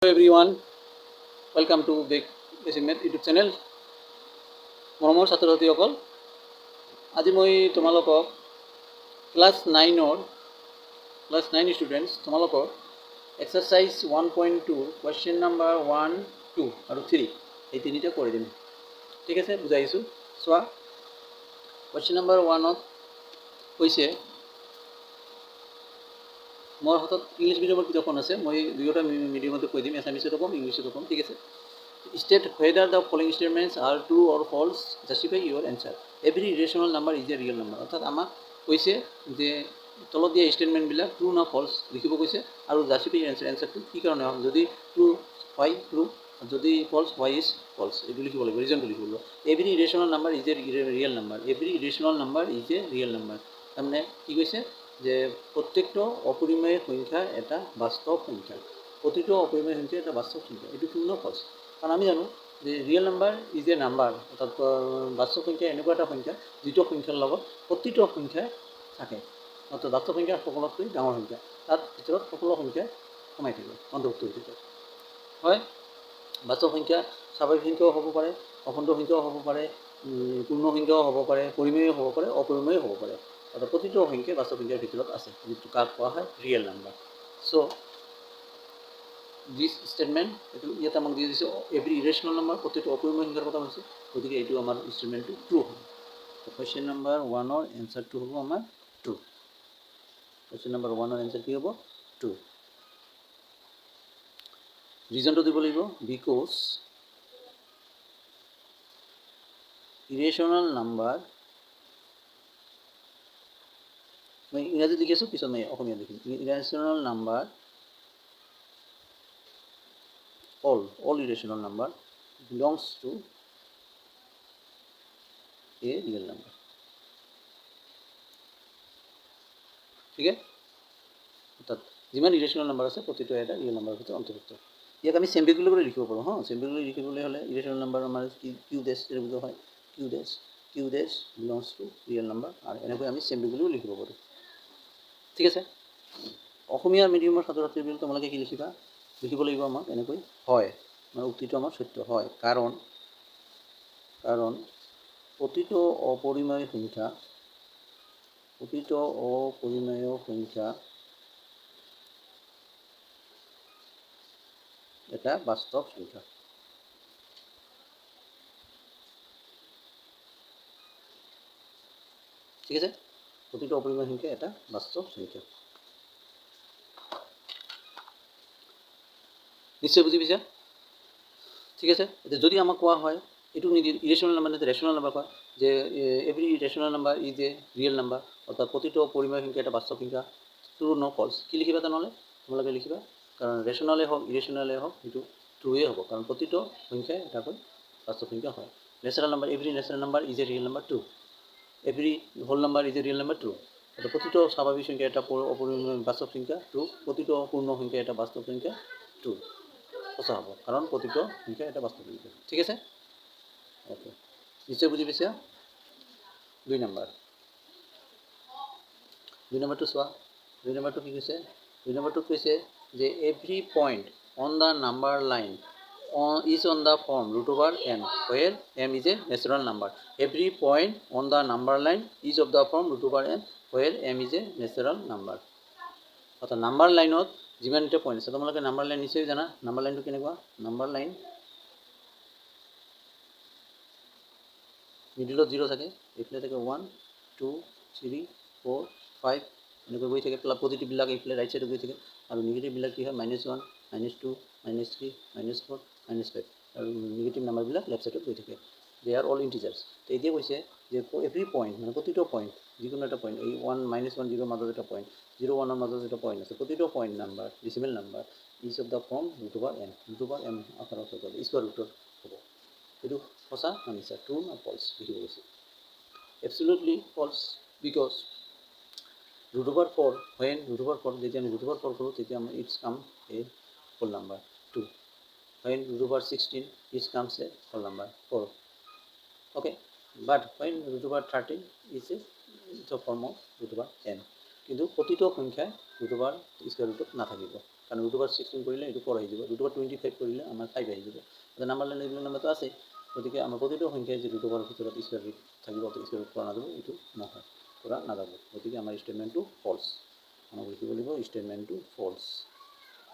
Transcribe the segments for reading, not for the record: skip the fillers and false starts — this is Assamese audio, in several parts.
Hello everyone, welcome to Basic Math YouTube channel. মৰমৰ ছাত্ৰ ছাত্ৰীসকল, আজি মই তোমালোকক ক্লাছ 9 ষ্টুডেণ্টছ তোমালোকৰ এক্সাৰচাইজ 1.2 কুৱেশ্যন নাম্বাৰ 1, 2 আৰু 3 এই তিনিটা কৰি দিম। ঠিক আছে, বুজাইছোঁ। চোৱা, কুৱেশ্যন নাম্বাৰ 1ত কৈছে, মোৰ হাতত ইংলিছ মিডিয়ামৰ কিতাপখন আছে, মই দুয়োটা মিডিয়ামতে কৈ দিম, এছামিছতো ক'ম, ইংলিছতো ক'ম। ঠিক আছে। State whether the following statements are true or false, justify your answer. Every irrational number is a real number. অৰ্থাৎ আমাক কৈছে যে তলত দিয়া ষ্টেটমেণ্টবিলাক ট্ৰু না ফল্ছ লিখিব কৈছে, আৰু জাষ্টিফাই এনচাৰটো কি কাৰণে হয়, যদি ট্ৰু হয় ট্ৰু, যদি ফল্ছ হয় ইজ ফল্ছ, এইটো লিখিব লাগিব, ৰিজনটো লিখিব লাগিব। Every irrational number is a real number. Every irrational number is a real number. তাৰমানে কি কৈছে যে প্ৰত্যেকটো অপৰিমেয় সংখ্যা এটা বাস্তৱ সংখ্যা, প্ৰতিটো অপৰিমেয় সংখ্যা এটা বাস্তৱ সংখ্যা। এইটো ট্ৰু না ফল্ছ? কাৰণ আমি জানো যে real number is A number, অৰ্থাৎ বাস্তৱ সংখ্যা এনেকুৱা এটা সংখ্যা যিটো সংখ্যাৰ লগত প্ৰতিটো সংখ্যাই থাকে, অৰ্থাৎ বাস্তৱ সংখ্যা সকলোতকৈ ডাঙৰ সংখ্যা, তাত ভিতৰত সকলো সংখ্যাই সোমাই থাকে, অন্তৰ্ভুক্ত হৈ থাকে। হয়, বাস্তৱ সংখ্যা স্বাভাৱিক সংখ্যাও হ'ব পাৰে, অখণ্ড সংখ্যাও হ'ব পাৰে, পূৰ্ণ সংখ্যাও হ'ব পাৰে, পৰিমেয়ো হ'ব পাৰে, অপৰিমেয়ো হ'ব পাৰে, অৰ্থাৎ প্ৰতিটো সংখ্যাই বাস্তৱ সংখ্যাৰ ভিতৰত আছে, যিটো কাক কোৱা হয় ৰিয়েল নাম্বাৰ। চ' দিছ ষ্টেটমেণ্ট, এইটো ইয়াত আমাক দিয়া দিছে এভৰি ইৰেশ্যনেল নাম্বাৰ, প্ৰতিটো অপৰিমেয় সংখ্যাৰ কথা কৈছে, গতিকে এইটো আমাৰ ষ্টেটমেণ্টটো ট্ৰু হয়। কুৱেশ্যন নাম্বাৰ 1ৰ এনচাৰটো হ'ব আমাৰ ট্ৰু। কুৱেশ্যন নাম্বাৰ 1ৰ এনচাৰ কি হ'ব? ট্ৰু। ৰিজনটো দিব লাগিব, বিকজ ইৰেশ্যনেল নাম্বাৰ, মই ইংৰাজীত লিখি আছোঁ, পিছত মই অসমীয়াত লিখিম। ইৰেশ্যনেল number, all irrational number belongs to a real number. ঠিক আছে, অর্থাৎ যিমান ইৰেশ্যনেল নাম্বাৰ আছে প্ৰতিটো এটা ৰিয়েল নাম্বাৰৰ ভিতৰত অন্তৰ্ভুক্ত। ইয়াক আমি চেম্পিকুলাৰ কৰি লিখিব পাৰোঁ। চেম্পিকুলাৰ লিখিবলৈ হ'লে ইৰেশ্যনেল নাম্বাৰ আমাৰ কিউ ডেছ বুজোৱা হয়, Q dash belongs to real number, আৰু এনেকৈ আমি চেম্পিকুলাৰো লিখিব পাৰোঁ। ঠিক আছে। অসমীয়া মিডিয়ামৰ ছাত্ৰ ছাত্ৰীবিলাক তোমালোকে কি লিখিবা? লিখিব লাগিব আমাক এনেকৈ, হয়, মানে উক্তিটো আমাৰ সত্য হয়, কাৰণ প্ৰতিটো অপৰিমেয় সংখ্যা এটা বাস্তৱ সংখ্যা। ঠিক আছে, প্ৰতিটো অপৰিমেয় সংখ্যা এটা বাস্তৱ সংখ্যা। নিশ্চয় বুজি পাইছা? ঠিক আছে। এতিয়া যদি আমাক কোৱা হয় এইটো নিদি ইৰেশ্যনেল নাম্বাৰ নে ৰেশ্যনেল নাম্বাৰ কয়, যে every rational number is a real number, অৰ্থাৎ প্ৰতিটো পৰিমেয় সংখ্যা এটা বাস্তৱ সংখ্যা, ট্ৰু ন ফল্ছ, কি লিখিবা তেনেহ'লে? তোমালোকে লিখিবা, কাৰণ ৰেশ্যনেলেই হওক ইৰেশ্যনেলেই হওক সেইটো ট্ৰুৱে হ'ব, কাৰণ প্ৰতিটো সংখ্যাই এটাকৈ বাস্তৱ সংখ্যা হয়। Natural number, every natural number is a real number, true. Every whole number is a real number, true. অৰ্থাৎ প্ৰতিটো স্বাভাৱিক সংখ্যা এটা অপৰিমেয় বাস্তৱ সংখ্যা, ট্ৰু। প্ৰতিটো পূৰ্ণ সংখ্যা এটা বাস্তৱ সংখ্যা, ট্ৰু। সঁচা হ'ব, কাৰণ প্ৰতিটো সংখ্যা এটা বাস্তৱ সংখ্যা। ঠিক আছে, অ'কে, নিশ্চয় বুজি পাইছা? 2 নম্বৰটো চোৱা। 2 নম্বৰটো কি কৈছে? 2 নম্বৰটোত কৈছে যে every point on the number line is on the form √n, where m is a natural number. Every point on the number line is of the form √n, where m is a natural number. অৰ্থাৎ নাম্বাৰ লাইনত যিমানটা পইণ্ট আছে, তোমালোকে নাম্বাৰ লাইন নিশ্চয় জানা। নাম্বাৰ লাইনটো কেনেকুৱা? নাম্বাৰ লাইন মিডিলত 0 থাকে, এইফালে থাকে 1, 2, 3, 4, 5, এনেকৈ গৈ থাকে। পজিটিভবিলাক এইফালে ৰাইট চাইডত গৈ থাকে, আৰু নিগেটিভবিলাক কি হয়? -1, -2, -3, -4, -5, আৰু নিগেটিভ নাম্বাৰবিলাক লেফ্ট চাইডত গৈ থাকে। দে আৰ অল ইণ্টিজাৰ্ছ। তো এতিয়া কৈছে যে এভৰি পইণ্ট, মানে প্ৰতিটো পইণ্ট, যিকোনো এটা পইণ্ট, এই 1, -1, 0 মাজত এটা পইণ্ট, 0, 1ৰ মাজত এটা পইণ্ট আছে, প্ৰতিটো point number, decimal number, is of the form √n, √m আকাৰত হ'ব, স্কুৱাৰ ৰুটৰ হ'ব। এইটো সঁচা না মিছা, ট্ৰু না ফল্ছ লিখিব গৈছে। এবচলিউটলি ফল্ছ, বিকজ √4, when √4, যেতিয়া আমি √4 কৰোঁ তেতিয়া আমি it's come a whole number 2, when √16 it's comes a whole number 4, okay, but when √13 is a form of √n, কিন্তু প্ৰতিটো সংখ্যাই √স্কুৱাৰ ৰুটত নাথাকিব। কাৰণ √16 কৰিলে এইটো 4 আহি যাব, √25 কৰিলে আমাৰ 5 আহি যাব। এতিয়া নাম্বাৰ লাইন এইবিলাক নাম্বাৰটো আছে, গতিকে আমাৰ প্ৰতিটো সংখ্যাই যে ৰুট ভিতৰত স্কুৱেৰ ৰুট থাকিব, স্কুৱেৰ ৰুট কৰা নাযাব, এইটো নহয়, কৰা নাযাব। গতিকে আমাৰ ষ্টেটমেণ্টটো ফল্ছ। আমাক লিখিব লাগিব ষ্টেটমেণ্টটো ফল্ছ,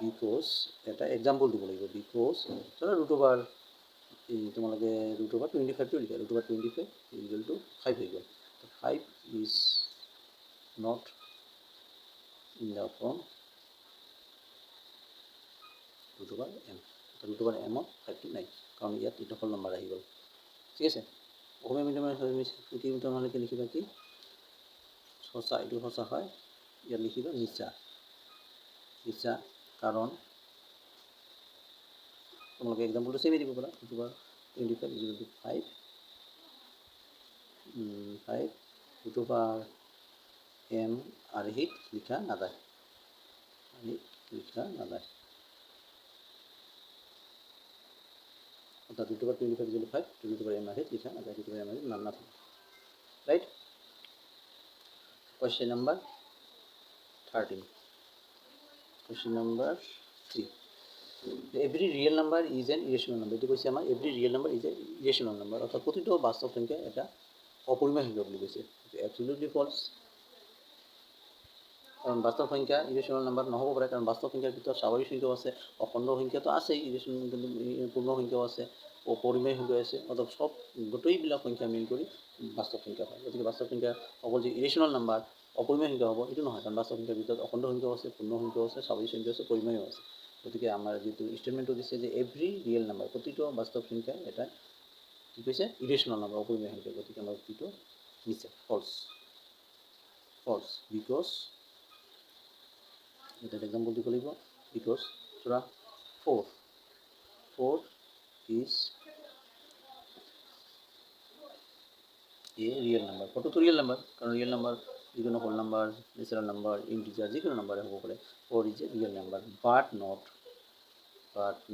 বিকজ এটা এক্সাম্পল দিব লাগিব। বিকজ ধৰা তোমালোকে √25টো লিখা, √25 ইকুৱেল টু 5 হৈ গ'ল। 5 is not in the form √m, √m-ত 5টো নাই, কাৰণ ইয়াত এইটো হ'ল নম্বৰ আহি গ'ল। ঠিক আছে, অসমীয়া মিডিয়ামৰ হ'লে লিখিবা কি সঁচা, এইটো সঁচা হয়, ইয়াত লিখিবা মিছা, মিছা কাৰণ তোমালোকে এক্সাম্পলটো চেভি দিব পাৰা। √25 ইকুৱেল টু 5 √m আৰ্হিত লিখা নাযায়, অর্থাৎ √25 ইকুয়াল 5 √m আর্হিত লিখা নাযায়, √m আর্হিত নাথাকে। Right? Question number 13, question number 3, every real number is an irrational number. এটি কৈছে আমার every real number is a irrational number, অর্থাৎ প্রতিটো বাস্তব সংখ্যা এটা অপরিমেয় সংখ্যা বুলি কৈছে। অ্যাবসলিউটলি ফলস, কারণ বাস্তব সংখ্যা ইরেশনাল নাম্বার নহ'ব পাৰে, কাৰণ বাস্তব সংখ্যাৰ ভিতৰত স্বাভাৱিক সংখ্যাও আছে, অখণ্ড সংখ্যাটো আছেই, ইৰেশনাল পূৰ্ণ সংখ্যাও আছে, অপৰিমেয় সংখ্যা আছে, অৰ্থাৎ সব গোটেইবিলাক সংখ্যা মিল কৰি বাস্তৱ সংখ্যা হয়। গতিকে বাস্তৱ সংখ্যা অকল যে ইৰেশনাল নাম্বাৰ অপৰিমেয় সংখ্যা হ'ব এইটো নহয়, কাৰণ বাস্তৱ সংখ্যাৰ ভিতৰত অখণ্ড সংখ্যাও আছে, পূৰ্ণ সংখ্যাও আছে, স্বাভাৱিক সংখ্যা আছে, পৰিমেয়ও আছে। গতিকে আমাৰ যিটো ষ্টেটমেণ্টটো দিছে যে এভৰি ৰিয়েল নাম্বাৰ, প্ৰতিটো বাস্তৱ সংখ্যা এটা কি কৈছে ইৰেশনাল নাম্বাৰ, অপৰিমেয় সংখ্যা। গতিকে আমাৰ কিটো মিছা, ফলছ, ফলছ, বিকজ এটা এক্সাম্পল দিব লাগিব। বিকজ ধৰা 4 ইজ এ রিয়েল নাম্বার। কতটো রিয়েল নাম্বার, কারণ রিয়েল নাম্বার যিকোনো whole number, natural number, integer যিকোনো নাম্বারে হ'ব পাৰে। 4 is a real number but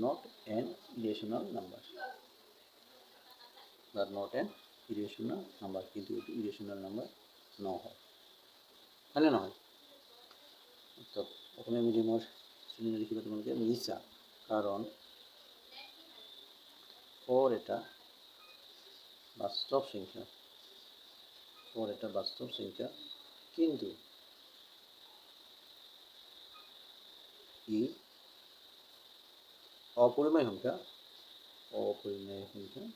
not an irrational number, but not an irrational number, কিন্তু এইটো ইরেশনাল নাম্বার নহয়, হয়নে নহয়? অর্থাৎ অসমীয়া মিডিয়ামৰ ষ্টুডেণ্টে লিখিবা তোমালোকে মিছা, কাৰণ 4 এটা বাস্তৱ সংখ্যা, 4 এটা বাস্তৱ সংখ্যা, কিন্তু ই অপৰিমেয় সংখ্যা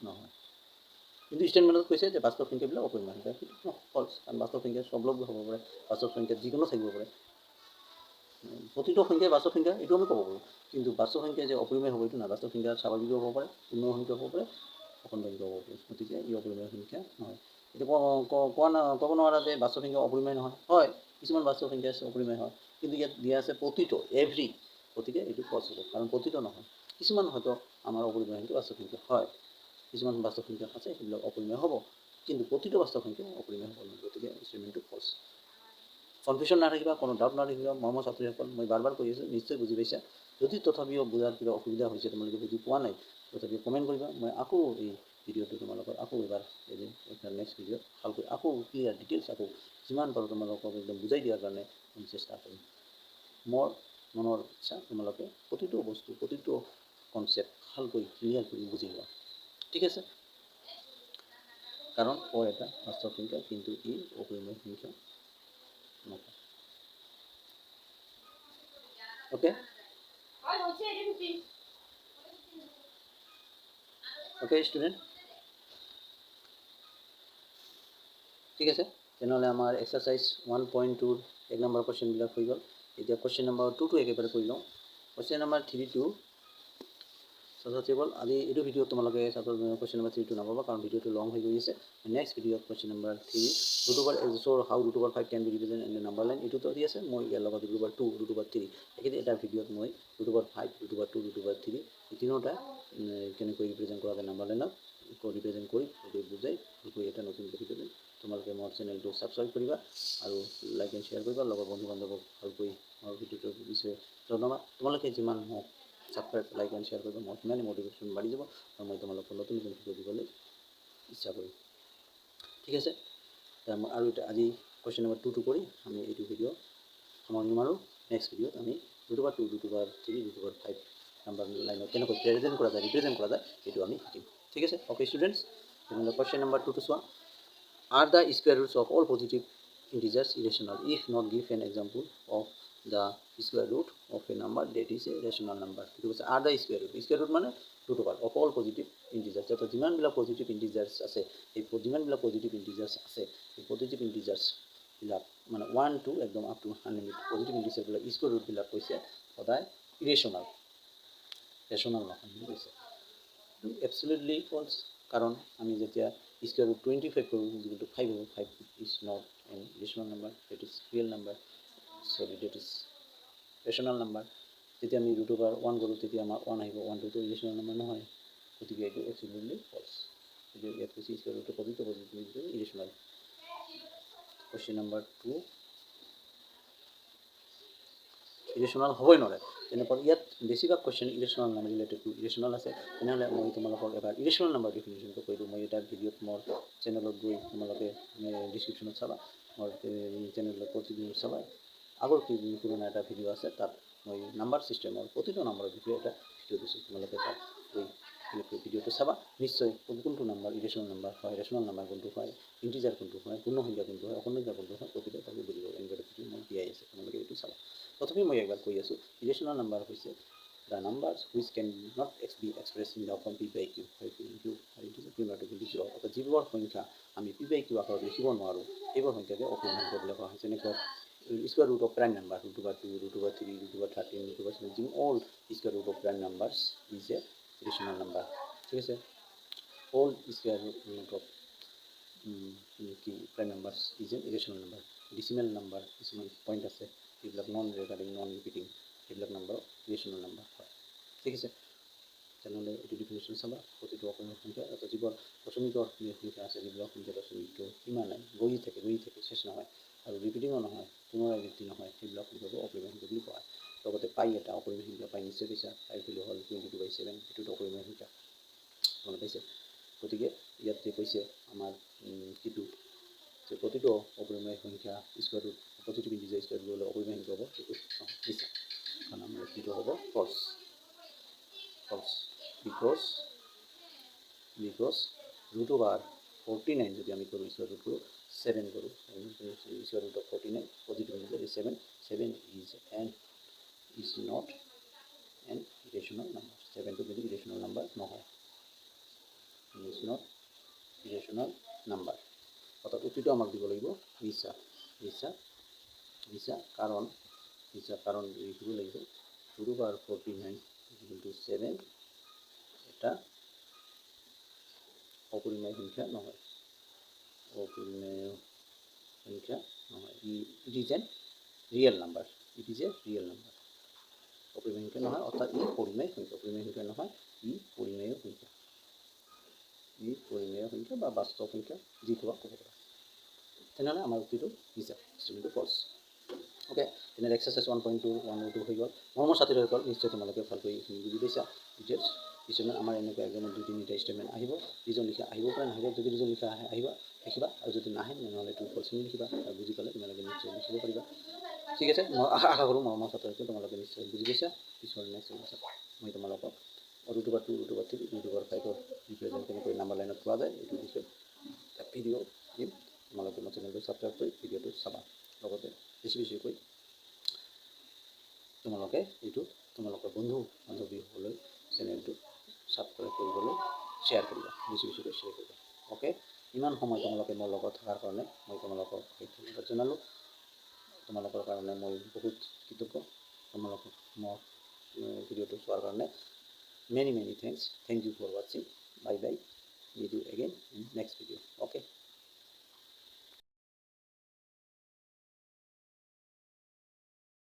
নহয়। কিন্তু ষ্টেটমেণ্টত কৈছে যে বাস্তৱ সংখ্যাবিলাক অপৰিমেয় সংখ্যা, কিন্তু ফলছ, কাৰণ বাস্তৱ সংখ্যা সবলগ হ'ব পাৰে, বাস্তৱ সংখ্যা যিকোনো থাকিব পাৰে, প্ৰতিটো সংখ্যাই বাস্তৱ সংখ্যা এইটো আমি ক'ব পাৰোঁ, কিন্তু বাস্তৱ সংখ্যা যে অপৰিমেয় হ'ব এইটো নহয়। বাস্তৱ সংখ্যা স্বাভাৱিকো হ'ব পাৰে, পূৰ্ণ সংখ্যা হ'ব পাৰে, অখণ্ড সংখ্যা হ'ব পাৰে, গতিকে ই অপৰিমেয় সংখ্যা নহয়। এতিয়া ক'ব নোৱাৰা যে বাস্তৱ সংখ্যা অপৰিমেয় নহয়, হয় কিছুমান বাস্তৱ সংখ্যা আছে অপৰিমেয় হয়, কিন্তু ইয়াত দিয়া আছে প্ৰতিটো, এভৰি, গতিকে এইটো ফলছ হ'ব, কাৰণ প্ৰতিটো নহয়। কিছুমান হয়তো আমাৰ অপৰিমেয় সংখ্যা বাস্তৱ সংখ্যা হয়, কিছুমান বাস্তৱ সংখ্যা আছে সেইবিলাক অপৰিমেয় হ'ব, কিন্তু প্ৰতিটো বাস্তৱ সংখ্যা অপৰিমেয় হ'ব নহয়, গতিকে ষ্টেটমেণ্টটো ফলছ। কনফিউশ্যন নাথাকিবা, কোনো ডাউট নাথাকিবা, মৰমৰ ছাত্ৰীসকল, মই বাৰ বাৰ কৈ আছোঁ, নিশ্চয় বুজি পাইছা। যদি তথাপিও বুজাৰ কিবা অসুবিধা হৈছে, তোমালোকে বুজি পোৱা নাই, তথাপিও কমেণ্ট কৰিবা, মই আকৌ এই ভিডিঅ'টো তোমালোকৰ আকৌ এবাৰ এদিন নেক্সট ভিডিঅ'ত ভালকৈ আকৌ ক্লিয়াৰ ডিটেইলছ আকৌ যিমান পাৰোঁ তোমালোকক একদম বুজাই দিয়াৰ কাৰণে আমি চেষ্টা কৰিম। মোৰ মনৰ ইচ্ছা তোমালোকে প্ৰতিটো বস্তু, প্ৰতিটো কনচেপ্ট ভালকৈ ক্লিয়াৰ কৰি বুজি লোৱা, ঠিক আছে? কাৰণ 4 এটা বাস্তৱ সংখ্যা, কিন্তু ই অপৰিমেয় সংখ্যা নহয়। ওকে, ওকে ষ্টুডেণ্ট, ঠিক আছে? তেনেহ'লে আমাৰ এক্সাৰচাইজ 1.2 1 নম্বৰ কুৱেশ্যনবিলাক হৈ গ'ল। এতিয়া কুৱেশ্যন নম্বৰ 2টো একেবাৰে কৰি লওঁ। কুৱেশ্যন নম্বৰ 3টো ছাত্ৰ-ছাত্ৰীসকল, আজি এইটো ভিডিঅ'ত তোমালোকে কুৱেশ্যন নম্বৰ 3টো নাপাবা, কাৰণ ভিডিঅ'টো লং হৈ গৈ আছে। নেক্সট ভিডিঅ'ত question number 3 how √5 can be represent in number line, এইটোতো দি আছে। মই ইয়াৰ লগত √2 √3 এইখিনি এটা ভিডিঅ'ত মই √5 √2 √3 এই তিনিওটা কেনেকৈ ৰিপ্ৰেজেণ্ট কৰা যায় নাম্বাৰ লাইনত ৰিপ্ৰেজেণ্ট কৰি বুজাই ভালকৈ এটা নতুন ভিডিঅ' দিম। তোমালোকে মোৰ চেনেলটো ছাবস্ক্ৰাইব কৰিবা আৰু লাইক এণ্ড শ্বেয়াৰ কৰিবা, লগৰ বন্ধু বান্ধৱক ভালকৈ মোৰ ভিডিঅ'টোৰ বিষয়ে জনাবা। তোমালোকে যিমান মোক ছাবস্ক্ৰাইব লাইক এণ্ড শ্বেয়াৰ কৰিবা, মোৰ সিমানেই মটিভেশ্যন বাঢ়ি যাব আৰু মই তোমালোকক নতুন নতুন ভিডিঅ' দিবলৈ ইচ্ছা কৰিম, ঠিক আছে? আৰু এটা আজি কুৱেশ্যন নম্বৰ 2টো কৰি আমি এইটো ভিডিঅ' সামৰণি মাৰোঁ। নেক্সট ভিডিঅ'ত আমি √2 √3 √5 নাম্বাৰ লাইনত কেনেকৈ ৰিপ্ৰেজেণ্ট কৰা যায় সেইটো আমি শিকিম ঠিক আছে অ'কে ষ্টুডেণ্টছ তেনেহ'লে কুৱেশ্যন নম্বৰ 2টো চোৱা are the square roots of all positive integers irrational if not give an example of the square root of a number that is a rational number সেইটো কৈছে are the square root মানে √2 of all positive integers যত যিমানবিলাক পজিটিভ ইন্টিজাৰ্ছ আছে এই যিমানবিলাক পজিটিভ ইন্টিজাৰ্ছ আছে এই পজিটিভ ইন্টিজাৰ্ছবিলাক মানে 1 to একদম আপ টু আনলিমিটেড পজিটিভ ইন্টিজাৰবিলাক স্কুৱেৰ ৰুটবিলাক কৈছে সদায় ইৰেশ্যনাল ৰেশ্যনাল নহয় বুলি কৈছে এবছলিউটলি ফলছ কাৰণ আমি যেতিয়া স্কুৱেৰ ৰুট 25 কৰোঁ যিটো 5 হ'ব 5 is not an rational number that is real number sorry that is rational number যেতিয়া আমি √1 কৰোঁ তেতিয়া আমাৰ 1 আহিব 1 2 ৰেশ্যনাল নাম্বাৰ নহয় গতিকে এইটো এবছলিউটলি ফলছ এইটো ইয়াত কৈছে স্কুৱেৰ ৰুটটো পজিটিভ ইৰেশ্যনাল কুৱেশ্যন নম্বৰ 2 ইৰেশ্যনাল হ'বই নোৱাৰে তেনেকুৱা ইয়াত বেছিভাগ কুৱেশ্যন ইৰেশ্যনাল নাম্বাৰ ৰিলেটেড টু ইৰেশ্যনাল আছে তেনেহ'লে মই তোমালোকক এবাৰ ইৰেশ্যনাল নাম্বাৰ ডেফিনেশ্যনটো কৈ দিওঁ মই এটা ভিডিঅ'ত মোৰ চেনেলত গৈ তোমালোকে ডিছক্ৰিপশ্যনত চাবা মোৰ চেনেলত প্ৰতিদিন চাবা আগৰ কি পুৰণা এটা ভিডিঅ' আছে তাত মই নাম্বাৰ ছিষ্টেমৰ প্ৰতিটো নাম্বাৰৰ বিষয়ে এটা ভিডিঅ' দিছোঁ তোমালোকে তাত গৈ ভিডিঅ'টো চাবা নিশ্চয় কোনটো নাম্বাৰ ইৰেশ্যনাল নাম্বাৰ হয় ৰেশ্যনাল নাম্বাৰ কোনটো হয় ইণ্টিজাৰ কোনটো হয় পূৰ্ণসংখ্যা কোনটো হয় অপূৰ্ণসংখ্যা কোনটো হয় প্ৰতিটো তাকে বুজিব এনেকুৱা ভিডিঅ' মই দিয়াই আছে তোমালোকে এইটো চাবা প্ৰথমে মই একবাৰ কৈ আছোঁ ইৰেশ্যনাল নাম্বাৰ হৈছে the numbers which can not be express in the form p/q যিবোৰ সংখ্যা আমি p/q আকাৰত লিখিব নোৱাৰোঁ সেইবোৰ সংখ্যাকে অপূৰ্ণ সংখ্যা বুলি কোৱা হয় যেনেকৈ square root of prime number √2 √3 √13 √17 all square root of prime numbers is a rational number ঠিক আছে all square root of prime numbers is a irrational number decimal number কিছুমান পইণ্ট আছে এইবিলাক নন ৰিপিটিং এইবিলাক নম্বৰ ৰেশ্যনাল নম্বৰ হয় ঠিক আছে তেনেহ'লে এইটো ডিফিনেশ্যন চাবা প্ৰতিটো অপূৰ্ণ সংখ্যা আৰু যিবোৰ দশমিকৰ সংখ্যা আছে যিবিলাক সংখ্যা দশমিকটো ইমান নাই গৈ থাকে শেষ নহয় আৰু ৰিপিটিঙো নহয় পুনৰাবৃত্তি নহয় সেইবিলাক সংখ্যাটো অপৰিমেয় সংখ্যা বুলি কোৱা হয় লগতে পাই এটা অপৰিমেয় সংখ্যা পাই নিশ্চয় পাইছা পাই ভেলু হ'ল 22/7 এইটোতো অপৰিমেয় সংখ্যা মনত পাইছে গতিকে ইয়াত যে কৈছে আমাৰ কিটো যে প্ৰতিটো অপৰিমেয় সংখ্যা square root positive integer square root হ'লে অপৰিমেয় সংখ্যা হ'ব সেইটো মিছা কাৰণ আমাৰ কিটো হ'ব ফলছ because √49 যদি আমি কৰোঁ স্কুৱেৰ ৰুট কৰোঁ 7 কৰোঁ square root of 49 positive integer 7 is not an irrational number 7টো যদি irrational number নহয় is not irrational number অৰ্থাৎ উত্তৰটো আমাক দিব লাগিব মিছা কাৰণ লিখিব লাগিব √49 7 এটা অপৰিমেয় সংখ্যা নহয় it is an real number অপৰিমেয় সংখ্যা নহয় অৰ্থাৎ ই পৰিমেয় সংখ্যা নহয় ই পৰিমেয় সংখ্যা বা বাস্তৱ সংখ্যা যি কোৱা ক'ব পাৰা তেনেহ'লে আমাৰ উত্তৰটো মিছা ষ্টেটমেণ্টটো ফলছ অ'কে তেনেহ'লে এক্সাৰচাইজ 1.2 102 হৈ গ'ল মোৰ ছাত্ৰী হৈ গ'ল নিশ্চয় তোমালোকে ভালকৈ এইখিনি বুজি পাইছা ডিটেইলছ কিছুমান আমাৰ এনেকুৱা একদমৰ 2-3টা ষ্টেটমেণ্ট আহিব ৰিজন লিখা আহিব পাৰে নাহিব যদি ৰিজন লিখা আহে আহিবা লিখিবা আৰু যদি নাহে তেনেহ'লে তুমি ফলছখিনি লিখিবা আৰু বুজি পালে তোমালোকে নিশ্চয় লিখিব পাৰিবা ঠিক আছে মই আশা কৰোঁ মোৰ ছাত্ৰ তোমালোকে নিশ্চয় বুজি পাইছা পিছৰ নেক্সট মই তোমালোকক √2 √3 √5 ৰিপ্ৰেজেণ্ট কেনেকৈ নাম্বাৰ লাইনত পোৱা যায় এইটো বিষয়ে এটা ভিডিঅ' দিম তোমালোকে মোৰ চেনেলটো ছাবস্ক্ৰাইব কৰি ভিডিঅ'টো চাবা লগতে বেছিকৈ তোমালোকে এইটো তোমালোকৰ বন্ধু বান্ধৱীসকললৈ চেনেলটো ছাবস্ক্ৰাইব কৰিবলৈ শ্বেয়াৰ কৰিবা বেছিকৈ শ্বেয়াৰ কৰিবা অ'কে ইমান সময় তোমালোকে মোৰ লগত থকাৰ কাৰণে মই তোমালোকক ধন্যবাদ জনালোঁ তোমালোকৰ কাৰণে মই বহুত কৃতজ্ঞ তোমালোকক মোৰ ভিডিঅ'টো চোৱাৰ কাৰণে many thanks thank you for watching bye meet you again in next video okay